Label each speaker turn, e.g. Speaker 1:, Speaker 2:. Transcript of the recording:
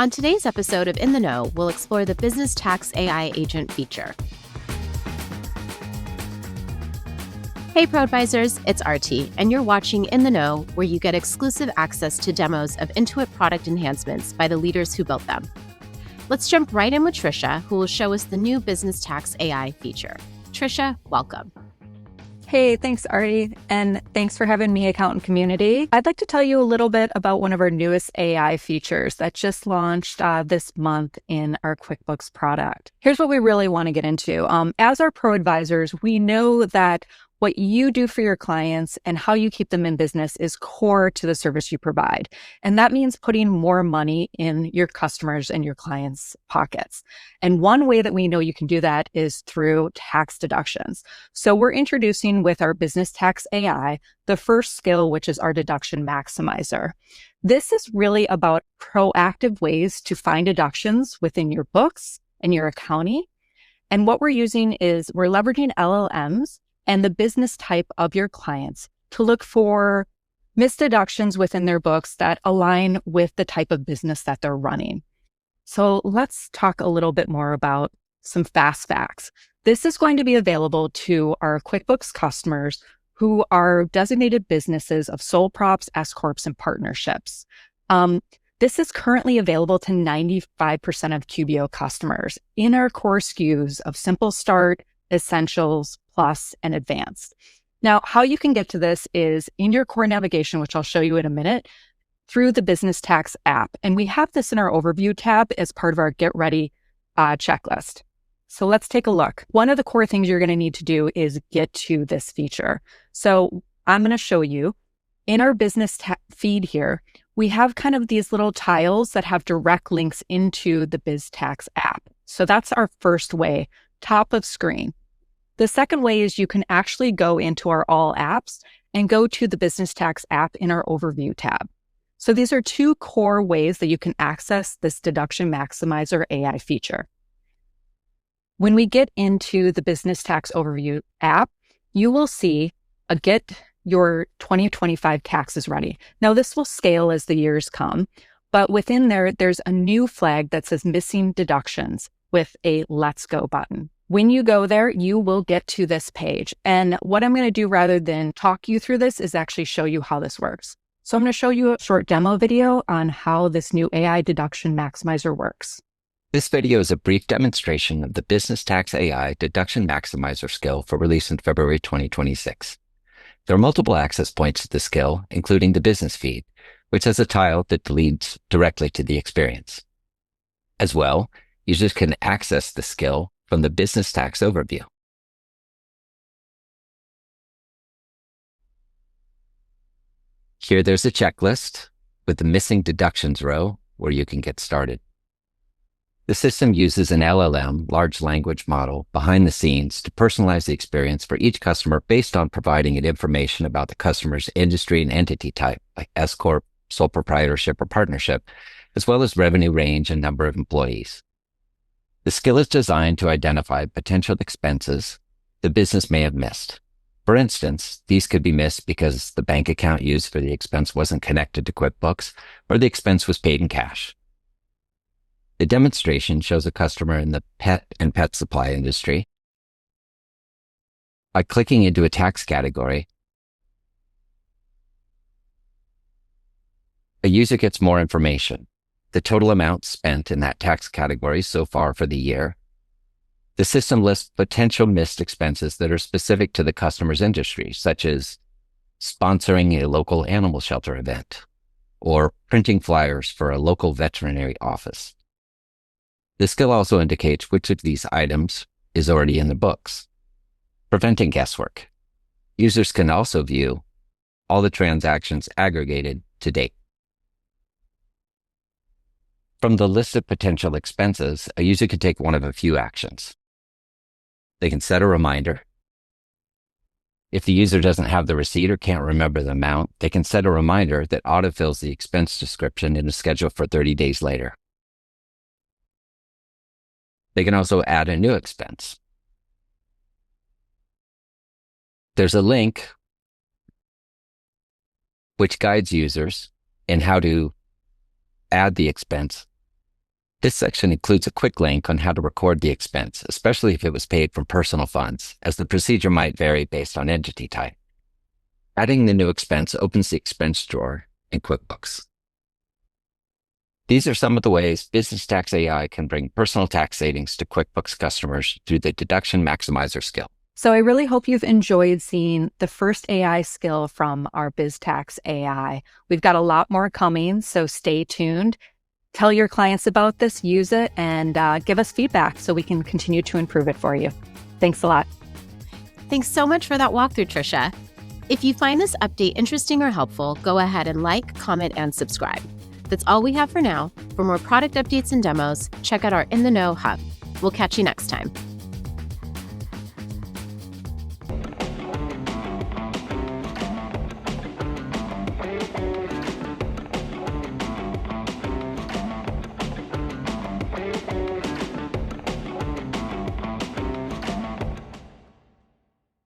Speaker 1: On today's episode of In the Know, we'll explore the Business Tax AI Agent feature. Hey Pro Advisors, it's RT, and you're watching In the Know, where you get exclusive access to demos of Intuit product enhancements by the leaders who built them. Let's jump right in with Tricia, who will show us the new Business Tax AI feature. Tricia, welcome.
Speaker 2: Hey, thanks, Artie, and thanks for having me, accountant community. I'd like to tell you a little bit about one of our newest AI features that just launched this month in our QuickBooks product. Here's what we really want to get into. As our pro advisors, we know that what you do for your clients and how you keep them in business is core to the service you provide. And that means putting more money in your customers and your clients' pockets. And one way that we know you can do that is through tax deductions. So we're introducing with our Business Tax AI, the first skill, which is our deduction maximizer. This is really about proactive ways to find deductions within your books and your accounting. And what we're using is we're leveraging LLMs and the business type of your clients to look for missed deductions within their books that align with the type of business that they're running. So let's talk a little bit more about some fast facts. This is going to be available to our QuickBooks customers who are designated businesses of sole props, S corps, and partnerships. This is currently available to 95% of QBO customers in our core SKUs of Simple Start, Essentials, Plus, and Advanced. Now, how you can get to this is in your core navigation, which I'll show you in a minute, through the Business Tax app. And we have this in our Overview tab as part of our Get Ready checklist. So let's take a look. One of the core things you're going to need to do is get to this feature. So I'm going to show you in our business feed here, we have kind of these little tiles that have direct links into the Biz Tax app. So that's our first way, top of screen. The second way is you can actually go into our All Apps and go to the Business Tax app in our Overview tab. So these are two core ways that you can access this Deduction Maximizer AI feature. When we get into the Business Tax Overview app, you will see a Get Your 2025 Taxes Ready. Now, this will scale as the years come, but within there, there's a new flag that says Missing Deductions with a Let's Go button. When you go there, you will get to this page. And what I'm going to do rather than talk you through this is actually show you how this works. So I'm going to show you a short demo video on how this new AI Deduction Maximizer works.
Speaker 3: This video is a brief demonstration of the Business Tax AI Deduction Maximizer skill for release in February 2026. There are multiple access points to the skill, including the business feed, which has a tile that leads directly to the experience. As well, users can access the skill from the Business Tax Overview. Here there's a checklist with the Missing Deductions row where you can get started. The system uses an LLM, large language model, behind the scenes to personalize the experience for each customer based on providing it information about the customer's industry and entity type, like S corp, sole proprietorship, or partnership, as well as revenue range and number of employees. The skill is designed to identify potential expenses the business may have missed. For instance, these could be missed because the bank account used for the expense wasn't connected to QuickBooks, or the expense was paid in cash. The demonstration shows a customer in the pet and pet supply industry. By clicking into a tax category, a user gets more information. The total amount spent in that tax category so far for the year. The system lists potential missed expenses that are specific to the customer's industry, such as sponsoring a local animal shelter event or printing flyers for a local veterinary office. The skill also indicates which of these items is already in the books, preventing guesswork. Users can also view all the transactions aggregated to date. From the list of potential expenses, a user can take one of a few actions. They can set a reminder. If the user doesn't have the receipt or can't remember the amount, they can set a reminder that autofills the expense description in a schedule for 30 days later. They can also add a new expense. There's a link which guides users in how to add the expense This section includes a quick link on how to record the expense, especially if it was paid from personal funds, as the procedure might vary based on entity type. Adding the new expense opens the expense drawer in QuickBooks. These are some of the ways Business Tax AI can bring personal tax savings to QuickBooks customers through the Deduction Maximizer skill.
Speaker 2: So I really hope you've enjoyed seeing the first AI skill from our BizTax AI. We've got a lot more coming, so stay tuned. Tell your clients about this, use it, and give us feedback so we can continue to improve it for you. Thanks a lot.
Speaker 1: Thanks so much for that walkthrough, Tricia. If you find this update interesting or helpful, go ahead and like, comment, and subscribe. That's all we have for now. For more product updates and demos, check out our In the Know hub. We'll catch you next time.